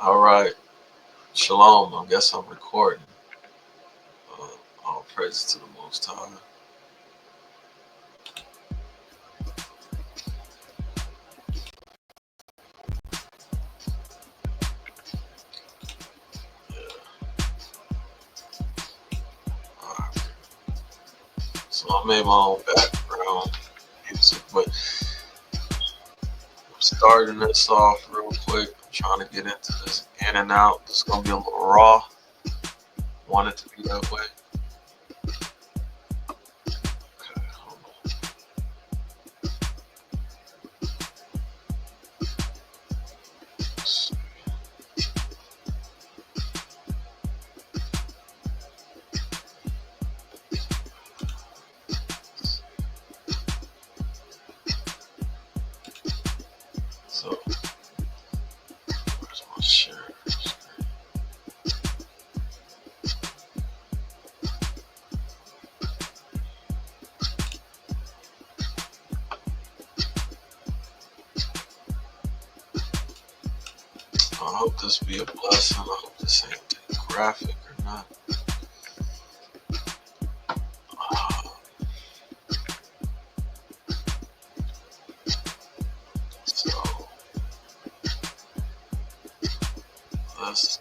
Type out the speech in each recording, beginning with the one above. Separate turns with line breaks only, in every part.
All right. Shalom. I guess I'm recording. All praise to the Most High. All right. So I made my own background music, but I'm starting this off real quick. I'm trying to get into this in and out. It's gonna be a little raw. Want it to be that way. Okay, hold on. So where's my share? I hope this be a blessing. I hope this ain't graphic or not. Uh, so let's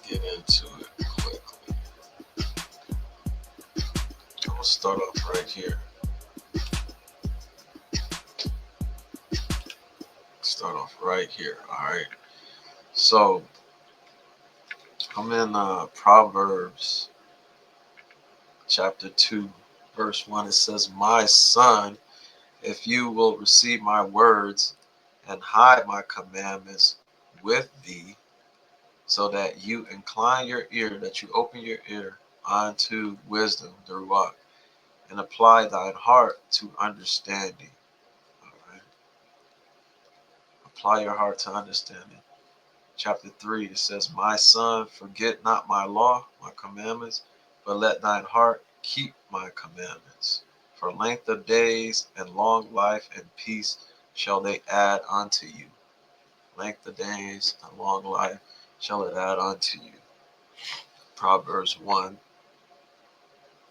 get into it quickly. I'm gonna start off right here. Start off right here. All right. So I'm in Proverbs chapter 2, verse 1. It says, "My son, if you will receive my words and hide my commandments with thee, so that you incline your ear, that you open your ear unto wisdom, the Ruach, and apply thine heart to understanding." All right. Apply your heart to understanding. Chapter 3, it says, "My son, forget not my law, my commandments, but let thine heart keep my commandments. For length of days and long life and peace shall they add unto you." Length of days and long life shall it add unto you. Proverbs 1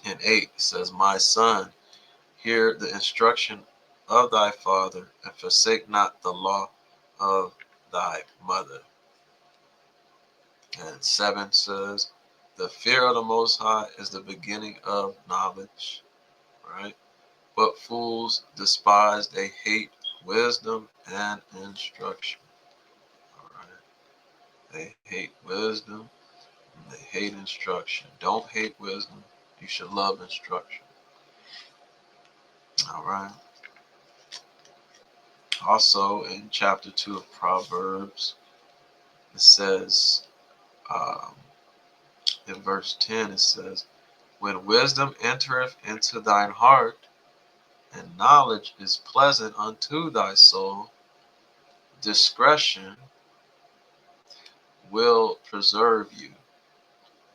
and 8 says, "My son, hear the instruction of thy father, and forsake not the law of thy mother." And 7 says, "The fear of the Most High is the beginning of knowledge." Right? "But fools despise, they hate wisdom and instruction." All right? They hate wisdom and they hate instruction. Don't hate wisdom. You should love instruction. All right? Also, in chapter 2 of Proverbs, it says, um, in verse 10, it says, "When wisdom entereth into thine heart, and knowledge is pleasant unto thy soul, discretion will preserve you.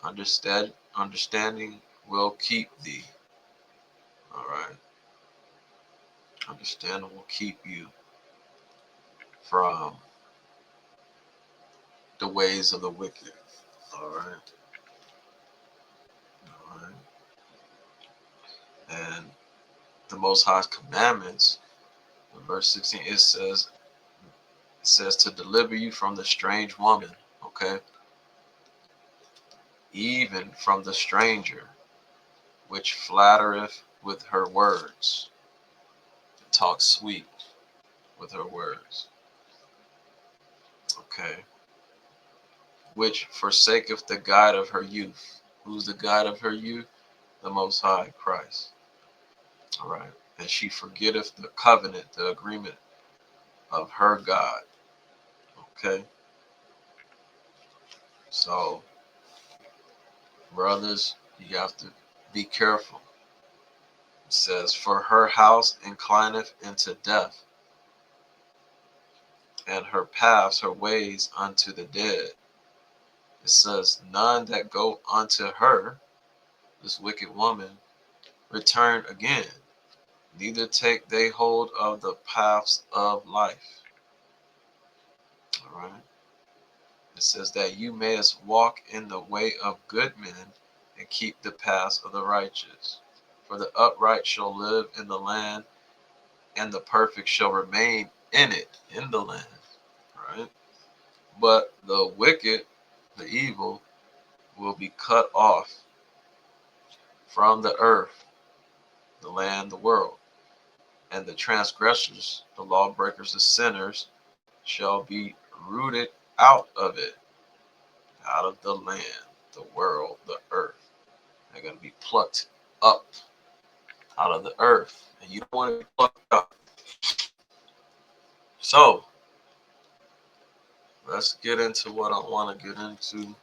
Understanding will keep thee." All right. Understanding will keep you from the ways of the wicked. All right. All right. And the Most High's commandments, in verse 16, it says to deliver you from the strange woman. Okay. Even from the stranger, which flattereth with her words. Talk sweet with her words. Okay. Which forsaketh the guide of her youth. Who's the guide of her youth? The Most High, Christ. All right. "And she forgetteth the covenant, the agreement of her God." Okay. So, brothers, you have to be careful. It says, "For her house inclineth into death, and her paths, her ways unto the dead." It says, "None that go unto her," this wicked woman, "return again, neither take they hold of the paths of life." All right. It says that you mayest walk in the way of good men and keep the paths of the righteous. For the upright shall live in the land, and the perfect shall remain in it, in the land. Right? But the wicked, the evil, will be cut off from the earth, the land, the world. And the transgressors, the lawbreakers, the sinners, shall be rooted out of it, out of the land, the world, the earth. They're going to be plucked up out of the earth. And you don't want to be plucked up. So, let's get into what I want to get into.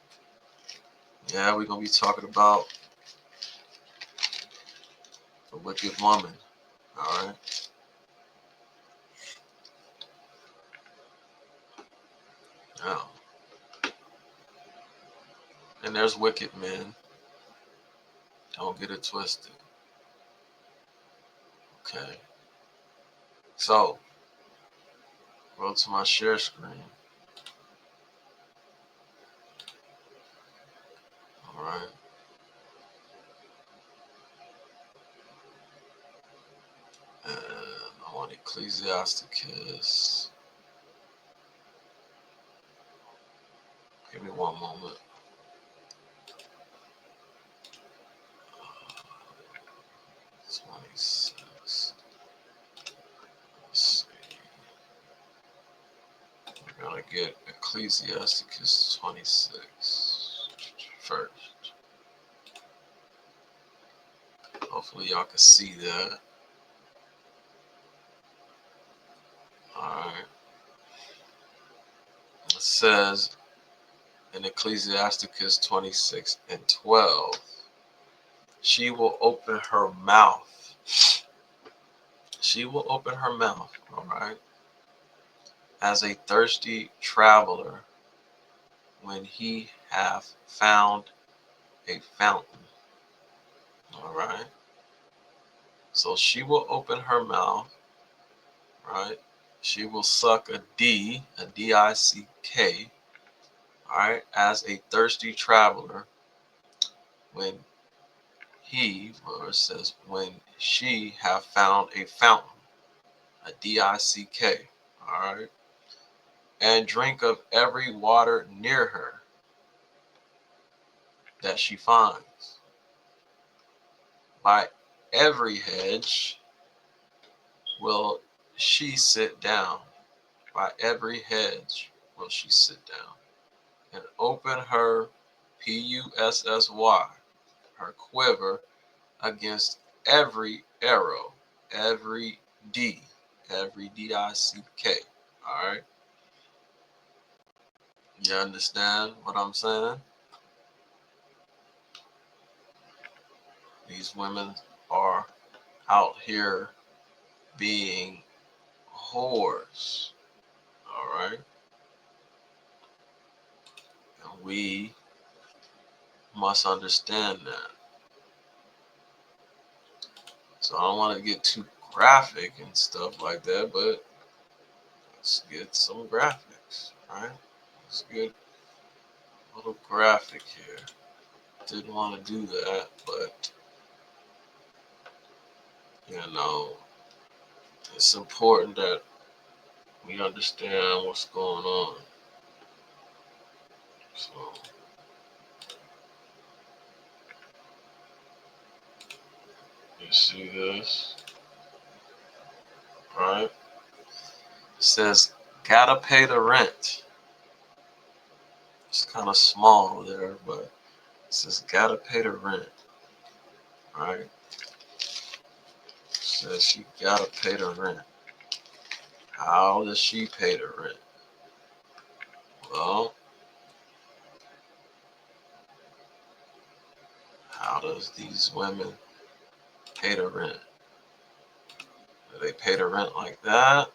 Yeah, we're going to be talking about the wicked woman. All right. Now, and there's wicked men. Don't get it twisted. Okay. So, go to my share screen. All right. And I want Ecclesiasticus. Give me one moment. 26. Let's see. We're going to get Ecclesiasticus 26 first. Hopefully y'all can see that. Alright. It says in Ecclesiasticus 26 and 12, she will open her mouth. She will open her mouth, alright, as a thirsty traveler when he hath found a fountain. Alright. So she will open her mouth, right? She will suck a D-I-C-K, all right, as a thirsty traveler when he, or it says when she have found a fountain, a D-I-C-K, all right, and drink of every water near her that she finds. By every hedge will she sit down. By every hedge will she sit down. And open her Pussy, her quiver against every arrow, every D-I-C-K. All right, you understand what I'm saying? These women are out here being whores. All right, and we must understand that. So I don't want to get too graphic and stuff like that, but let's get some graphics, right? Let's get a little graphic here. Didn't want to do that, but it's important that we understand what's going on. So you see this, right? It says gotta pay the rent. It's kind of small there, but it says gotta pay the rent, right? It says she gotta pay the rent. How does she pay the rent? Well, how does these women pay the rent? Do they pay the rent like that?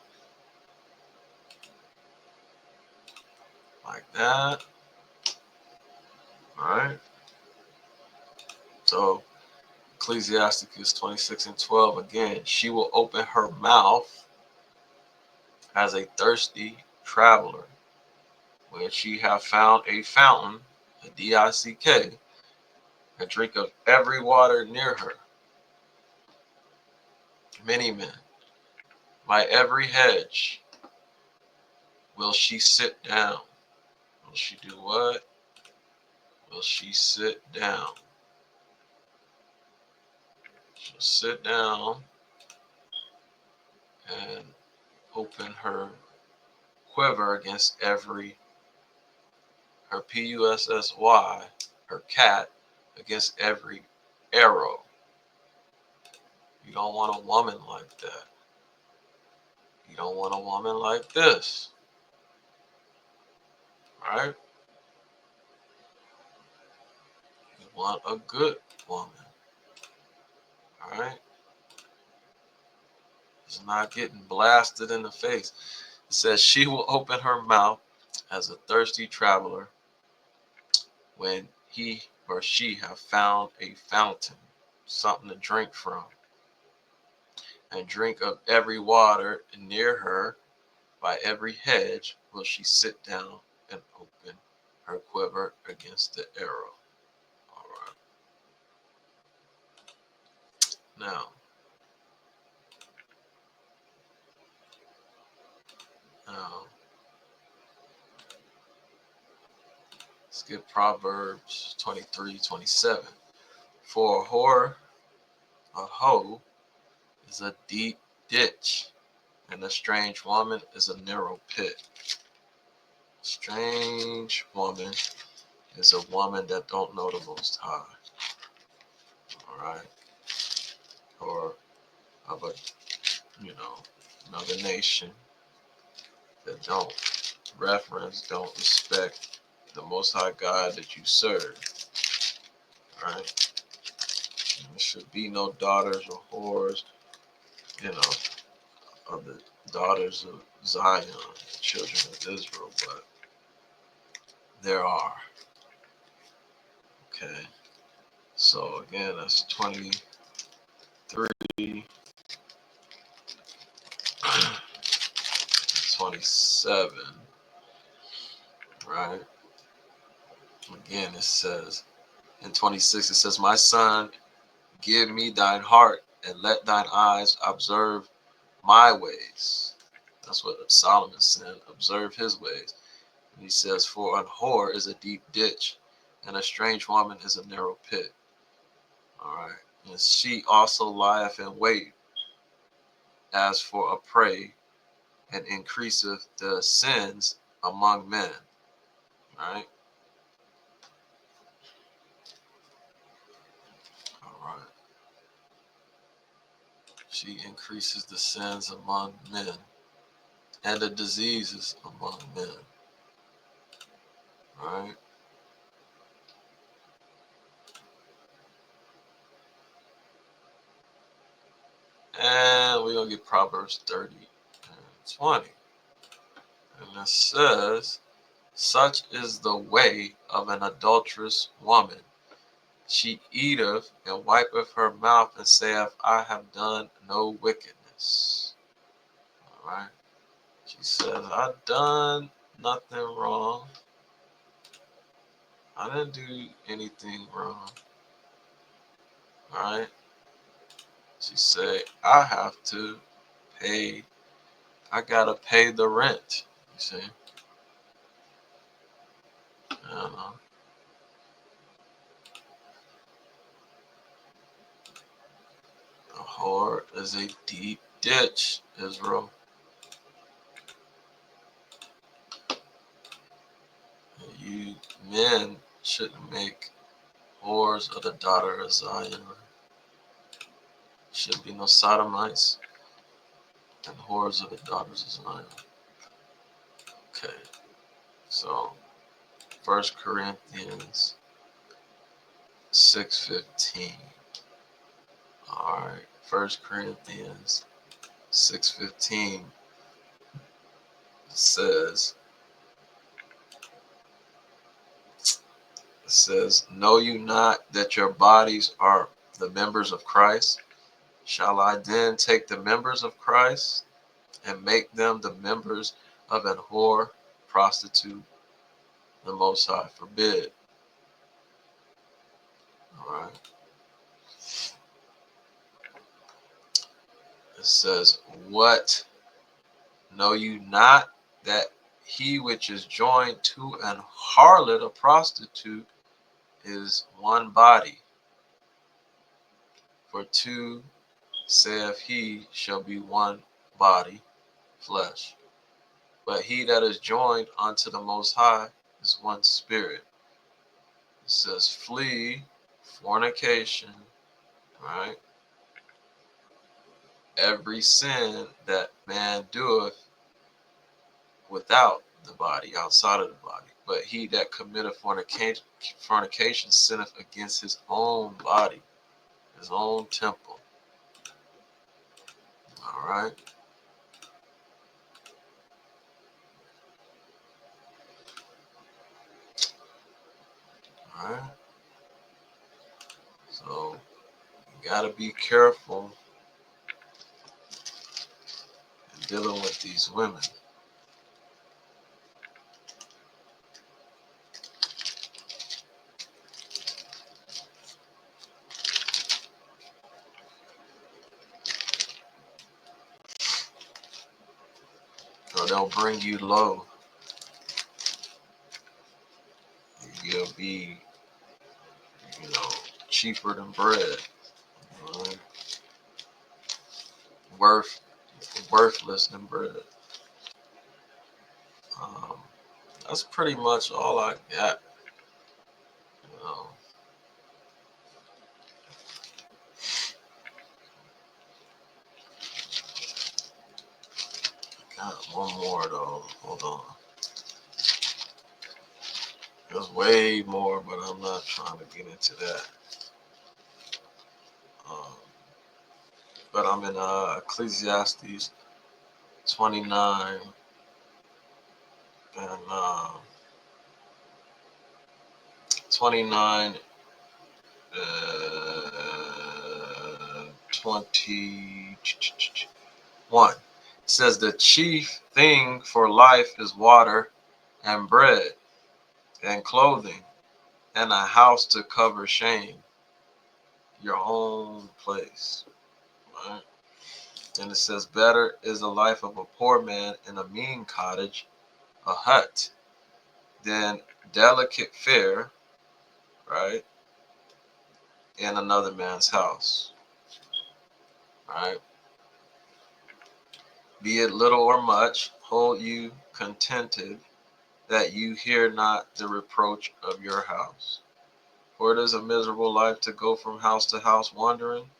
Like that? Alright? So, Ecclesiasticus 26 and 12, again, she will open her mouth as a thirsty traveler when she have found a fountain, a D-I-C-K, and drink of every water near her. Many men, by every hedge, will she sit down. Will she do what? Will she sit down? She'll sit down and open her quiver against every, her Pussy, her cat, against every arrow. You don't want a woman like that. You don't want a woman like this. Right? You want a good woman. Alright? It's not getting blasted in the face. It says she will open her mouth as a thirsty traveler when he or she have found a fountain, something to drink from, and drink of every water near her. By every hedge will she sit down and open her quiver against the arrow. All right. Now, now let's get Proverbs 23:27. For a whore, a hoe, is a deep ditch, and a strange woman is a narrow pit. Strange woman is a woman that don't know the Most High. All right, or of a, you know, another nation that don't don't respect the Most High God that you serve. All right, and there should be no daughters or whores, you know, of the daughters of Zion, the children of Israel, but there are. Okay, so again, that's 23, 27, right? Again, it says in 26, it says, my son, give me thine heart and let thine eyes observe my ways. That's what Solomon said, observe his ways. And he says, for an whore is a deep ditch, and a strange woman is a narrow pit. All right. And she also lieth in wait as for a prey, and increaseth the sins among men. All right. All right. She increases the sins among men and the diseases among men. All right. And we're going to get Proverbs 30 and 20. And it says, such is the way of an adulterous woman. She eateth and wipeth her mouth and saith, I have done no wickedness. All right. She says, I've done nothing wrong. I didn't do anything wrong. All right. She said, I have to pay. I gotta pay the rent. You see. And, a whore is a deep ditch, Israel. And you men shouldn't make whores of the daughter of Zion. Should be no sodomites and whores of the daughters of Zion. Okay, so 1 Corinthians 6:15. All right, 1 Corinthians 6:15 says, know you not that your bodies are the members of Christ? Shall I then take the members of Christ and make them the members of an whore, prostitute? the Most High forbid. All right. It says, what know you not that he which is joined to an harlot, a prostitute, is one body? For two, saith he, shall be one body, flesh. But he that is joined unto the Most High is one spirit. It says, flee fornication, right? Every sin that man doeth without the body, outside of the body. But he that committeth fornication sinneth against his own body, his own temple. All right. All right. So you got to be careful in dealing with these women. Or they'll bring you low. You'll be, cheaper than bread. All right? Worthless than bread. Um, that's pretty much all I got. You know. Got one more though. Hold on. There's way more, but I'm not trying to get into that. Um, but I'm in Ecclesiastes 29 and 29 21. It says the chief thing for life is water and bread and clothing and a house to cover shame, your own place. Right? And it says, better is the life of a poor man in a mean cottage, a hut, than delicate fare, right, in another man's house. Right? Be it little or much, hold you contented, that you hear not the reproach of your house. For it is a miserable life to go from house to house wandering,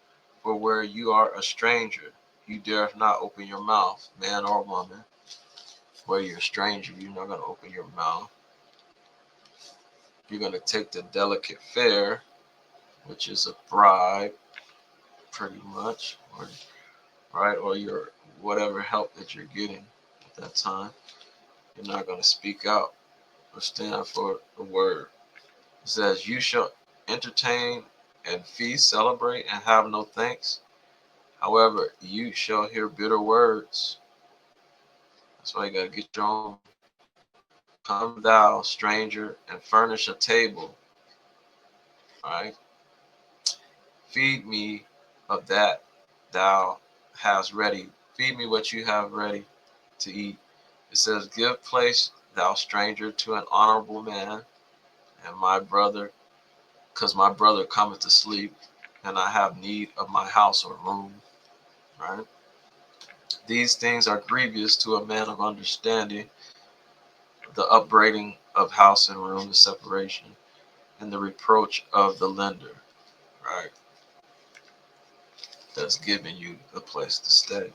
for where you are a stranger, you dare not open your mouth, man or woman. Where you're a stranger, you're not going to open your mouth. You're going to take the delicate fare, which is a bribe, pretty much, or, right? Or your whatever help that you're getting at that time. You're not going to speak out or stand for the word. It says, you shall entertain and feast, celebrate, and have no thanks. However, you shall hear bitter words. That's why you got to get your own. Come thou, stranger, and furnish a table. Right? Feed me of that thou hast ready. Feed me what you have ready to eat. It says, give place, thou stranger, to an honorable man, and my brother, because my brother cometh to sleep, and I have need of my house or room. Right? These things are grievous to a man of understanding, the upbraiding of house and room, the separation, and the reproach of the lender. Right? That's giving you a place to stay.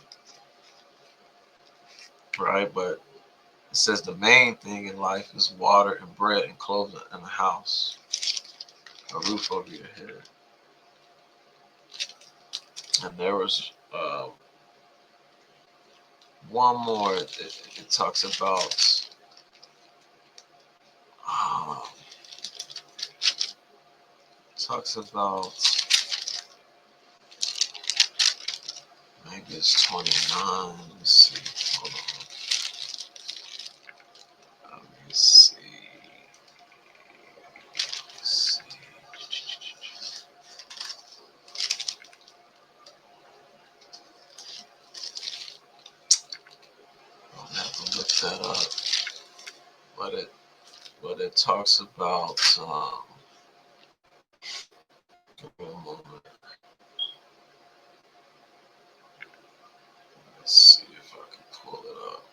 Right? But it says the main thing in life is water and bread and clothing and a house, a roof over your head. And there was one more. It talks about uh, talks about maybe it's 29. Let me see. Hold on. Let me see. that up. But it talks about. Give me a moment. Let's see if I can pull it up.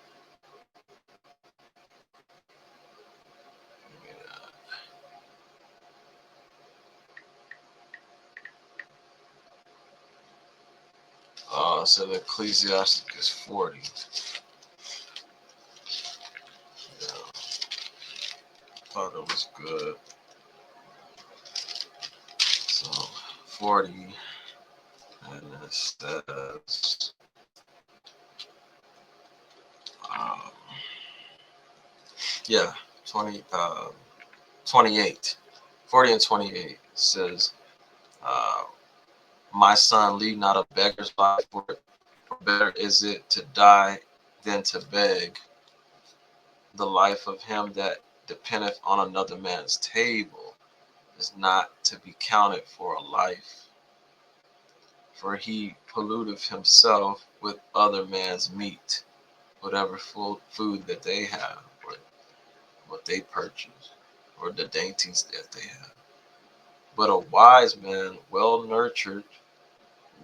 So Ecclesiasticus 40. Yeah, thought it was good. So 40, and it says, um, yeah, 28. 40 and 28 says, uh, my son, lead not a beggar's life, for better is it to die than to beg. The life of him that dependeth on another man's table is not to be counted for a life, for he polluteth himself with other man's meat, whatever food that they have, or what they purchase, or the dainties that they have. But a wise man, well nurtured,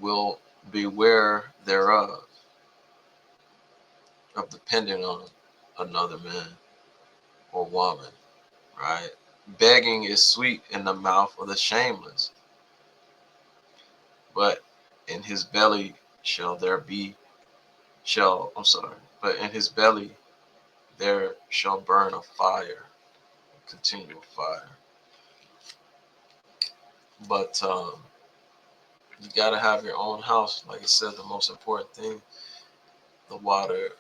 will beware thereof, of depending on another man or woman, right? Begging is sweet in the mouth of the shameless, but in his belly shall there be, but in his belly there shall burn a fire, a continual fire. But you got to have your own house. Like I said, the most important thing, the water,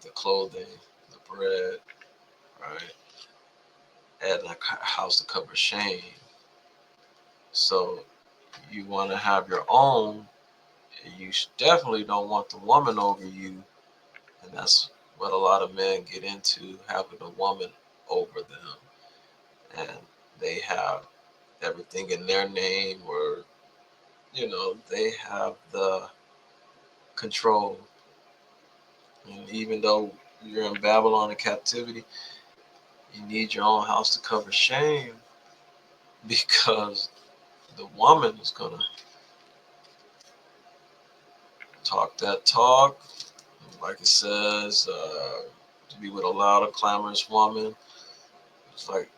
the clothing, the bread, right? And a house to cover shame. So you want to have your own. You definitely don't want the woman over you. And that's what a lot of men get into, having a woman over them. And they have everything in their name, or, they have the control. And even though you're in Babylon in captivity, you need your own house to cover shame, because the woman is going to talk that talk. Like it says, to be with a loud, clamorous woman, it's like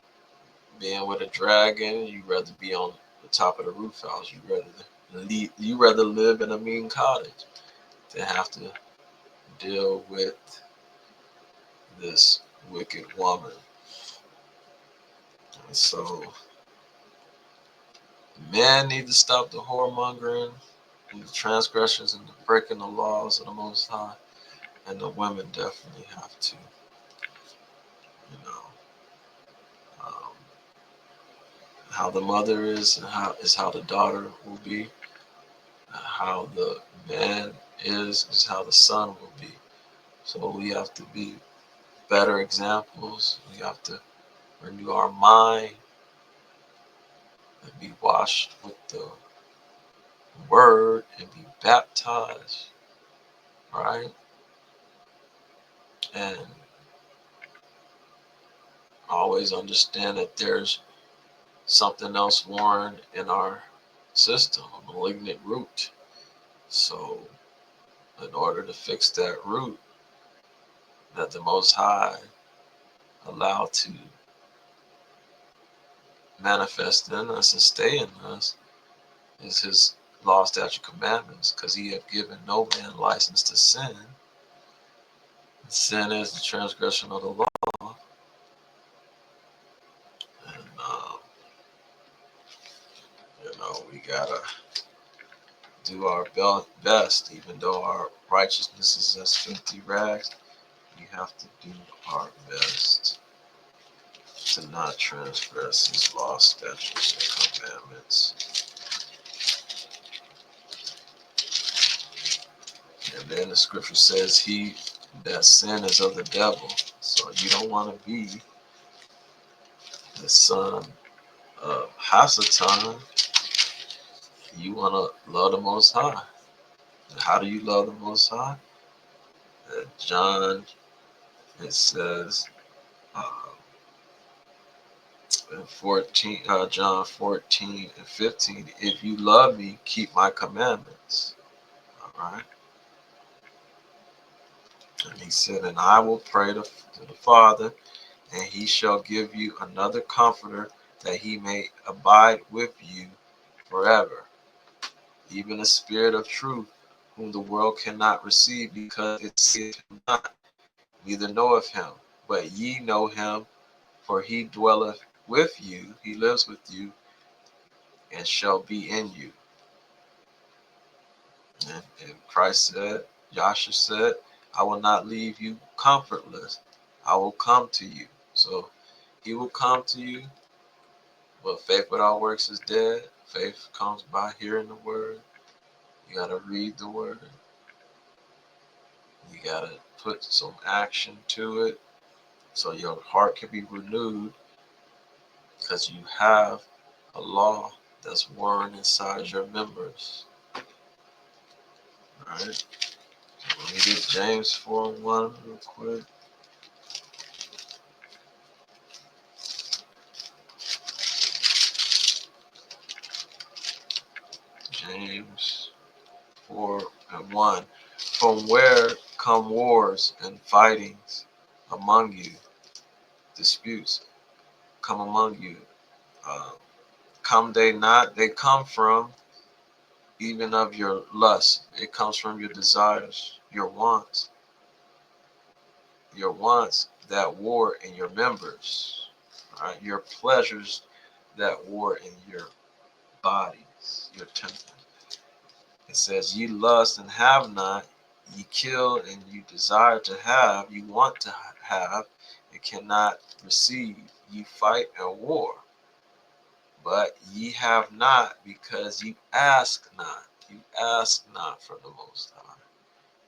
being with a dragon. You'd rather be on the top of the roof house. You rather live in a mean cottage than have to deal with this wicked woman. And so men need to stop the whoremongering and the transgressions and the breaking the laws of the Most High. And the women definitely have to, you know, um, how the mother is and how the daughter will be. How the man is how the son will be. So we have to be better examples. We have to renew our mind and be washed with the word and be baptized, right? And always understand that there's something else warring in our system, a malignant root. So in order to fix that root that the Most High allowed to manifest in us and stay in us, is his law, statute, commandments, because he had given no man license to sin. Sin is the transgression of the law. And, we gotta do our best, even though our righteousness is as filthy rags. We have to do our best to not transgress his law, statutes, and commandments. And then the scripture says, he that sin is of the devil. So you don't want to be the son of Hasatan. You want to love the Most High. And how do you love the Most High? John It says in 14, John 14 and 15, if you love me, keep my commandments. All right. And he said, and I will pray to the Father, and he shall give you another comforter, that he may abide with you forever, even the Spirit of truth, whom the world cannot receive, because it seeth him not, neither knoweth him. But ye know him, for he dwelleth with you, he lives with you, and shall be in you. And Christ said, Yahshua said, I will not leave you comfortless. I will come to you. So he will come to you. But faith without works is dead. Faith comes by hearing the word. You got to read the word. You got to put some action to it so your heart can be renewed, because you have a law that's worn inside your members. All right. So let me get James 4:1 real quick. James 4:1. From where come wars and fightings among you? Disputes come among you. Uh, come they not? They come from even of your lust. It comes from your desires, your wants that war in your members. Right? Your pleasures that war in your bodies, your temple. It says, ye lust and have not, ye kill and you desire to have, you want to have, and cannot receive. Ye fight and war, but ye have not, because ye ask not. You ask not from the Most High.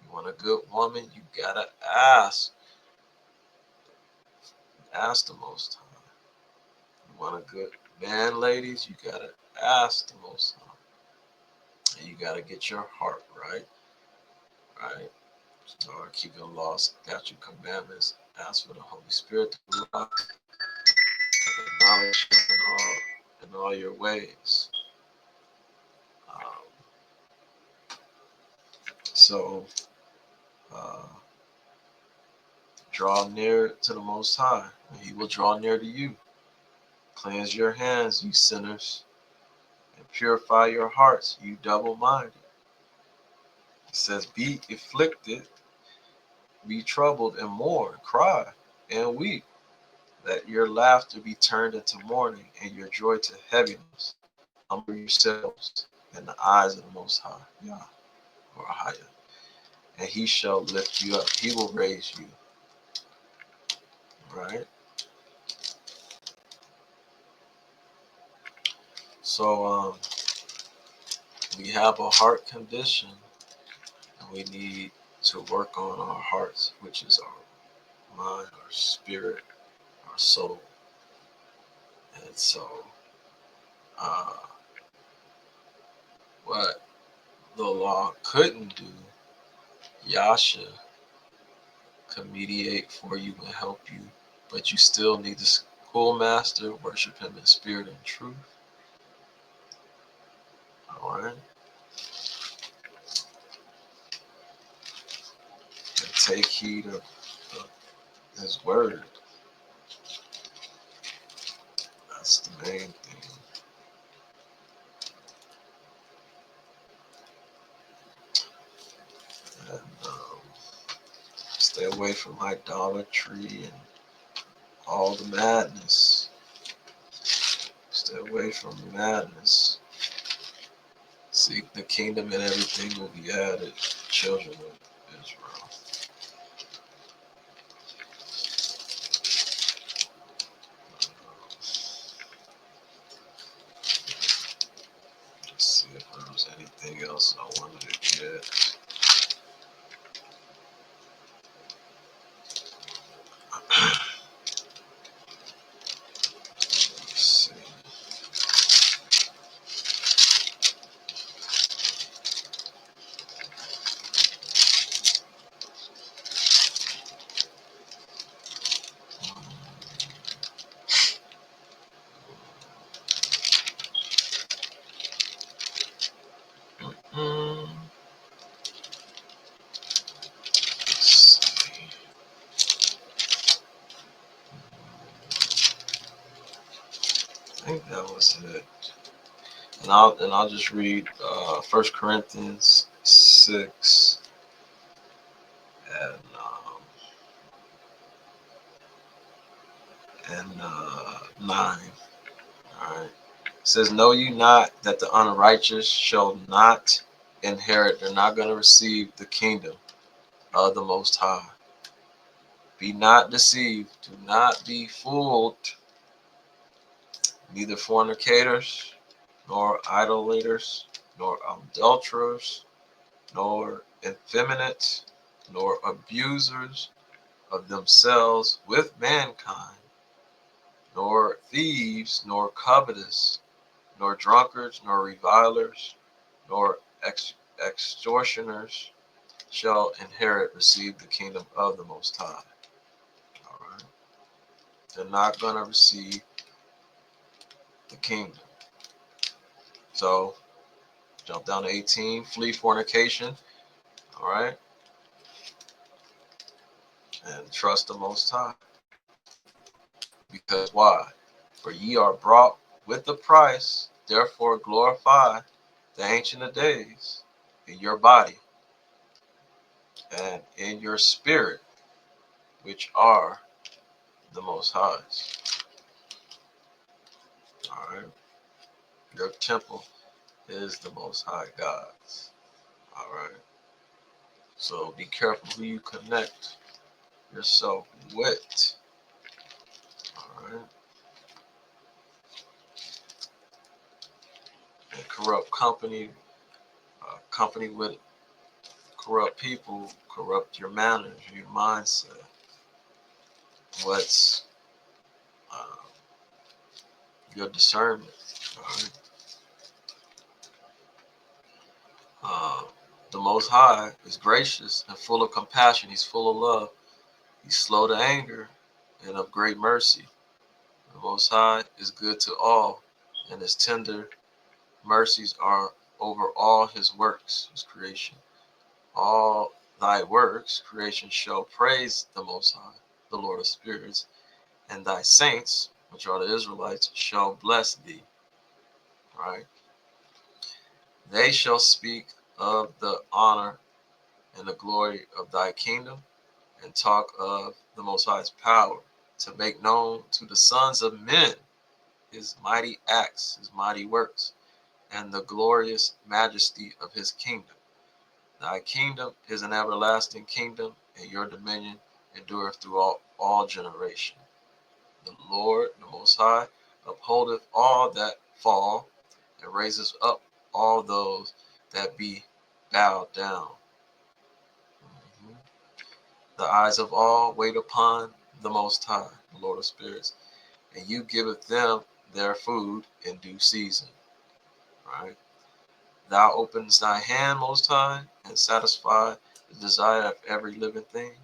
You want a good woman, you gotta ask the Most High. You want a good man, ladies, you gotta ask the Most High. And you gotta get your heart right, right? Or keep your laws, statute, commandments. Ask for the Holy Spirit to acknowledge Him in all your ways. Um, so uh, draw near to the Most High, and He will draw near to you. Cleanse your hands, you sinners, and purify your hearts, you double-minded. It says, be afflicted, be troubled, and mourn, cry, and weep. Let your laughter be turned into mourning, and your joy to heaviness. Humble yourselves in the eyes of the Most High, Yah, or higher, and He shall lift you up. He will raise you, right? So we have a heart condition, and we need to work on our hearts, which is our mind, our spirit, our soul. And so, uh, what the law couldn't do, Yasha could mediate for you and help you, but you still need the schoolmaster, worship Him in spirit and truth. All right, and take heed of His word. That's the main thing. And stay away from idolatry and all the madness. Stay away from the madness. Seek the kingdom, and everything will be added. Children of Israel. Let's see if there was anything else I wanted to get. Let's see. think that was it. And I'll just read 1 Corinthians 6 and 9. All right. It says, "Know you not that the unrighteous shall not inherit? They're not going to receive the kingdom of the Most High. Be not deceived. Do not be fooled. Neither fornicators, nor idolaters, nor adulterers, nor effeminate, nor abusers of themselves with mankind, nor thieves, nor covetous, nor drunkards, nor revilers, nor extortioners shall receive the kingdom of the Most High." All right. They're not going to receive the kingdom. So jump down to 18. Flee fornication. All right. And trust the Most High. Because why? For ye are brought with the price. Therefore glorify the Ancient of Days in your body and in your spirit, which are the Most High's. All right. Your temple is the Most High God's. All right. So be careful who you connect yourself with. All right. And corrupt company with corrupt people, corrupt your manners, your mindset. What's your discernment? All right. Uh, the Most High is gracious and full of compassion. He's full of love. He's slow to anger and of great mercy. The Most High is good to all, and his tender mercies are over all his works, his creation. All thy works, creation, shall praise the Most High, the Lord of spirits, and thy saints, which are the Israelites, shall bless thee. Right? They shall speak of the honor and the glory of thy kingdom, and talk of the Most High's power, to make known to the sons of men his mighty acts, his mighty works, and the glorious majesty of his kingdom. Thy kingdom is an everlasting kingdom, and your dominion endureth through all generation. The Lord, the Most High, upholdeth all that fall, and raises up all those that be bowed down. Mhm. The eyes of all wait upon the Most High, the Lord of spirits, and you giveth them their food in due season. Right? Thou openest thy hand, Most High, and satisfy the desire of every living thing.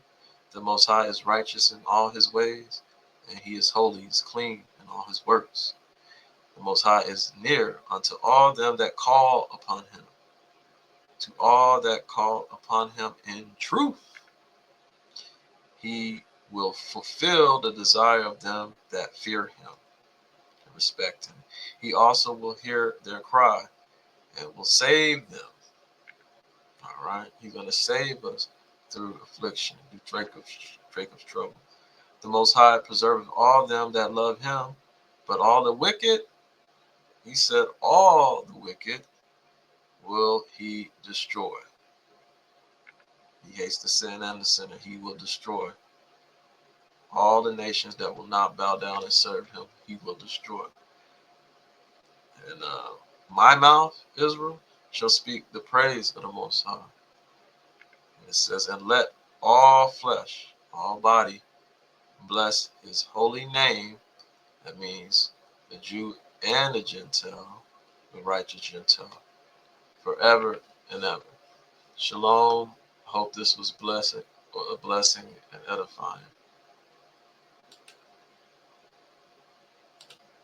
The Most High is righteous in all his ways, and he is holy, he is clean in all his works. The Most High is near unto all them that call upon him, to all that call upon him in truth. He will fulfill the desire of them that fear him and respect him. He also will hear their cry and will save them. All right. He's going to save us through affliction, through Jacob's trouble. The Most High preserveth all them that love him, but all the wicked, he said, all the wicked will he destroy. He hates the sin and the sinner. He will destroy all the nations that will not bow down and serve him. He will destroy. And my mouth, Israel, shall speak the praise of the Most High. And it says, and let all flesh, all body, bless his holy name. That means the Jew and the Gentile, the righteous Gentile, forever and ever. Shalom. Hope this was a blessing and edifying.